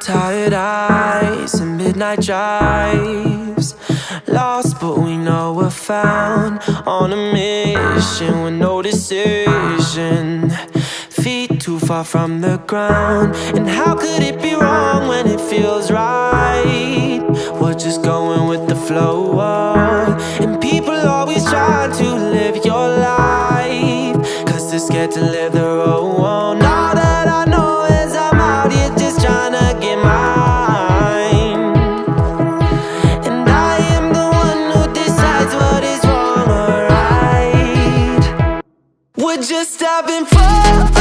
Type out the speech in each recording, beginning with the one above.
Tired eyes and midnight drives, lost but we know we're found. On a mission with no decision, feet too far from the ground. And how could it be wrong when it feels right? We're just going with the flow, and people always try to live your life, cause they're scared to live their own. All that I know is I'm out here just trying to get mine, and I am the one who decides what is wrong or right. We're just having fun,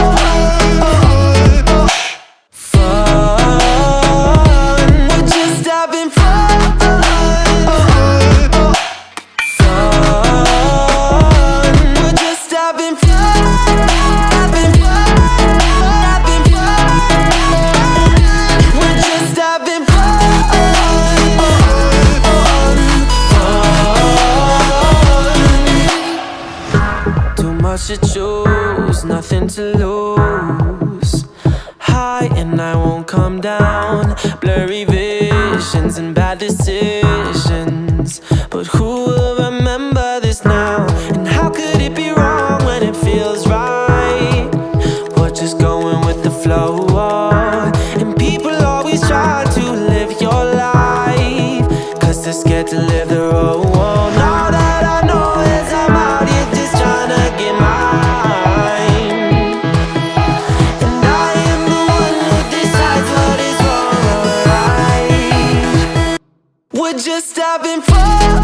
we're just having fun, we're just having fun, having fun, having fun. We're just having fun. Too much to choose, nothing to lose. High and I won't come down. Blurry visions and bad decisions, but who will remember this now? And how could it be wrong when it feels right? We're just going with the flow, and people always try to live your life, cause they're scared to live their own. All that I know is I'm out here just trying to get mine, and I am the one who decides what is wrong or right. We're just having fun,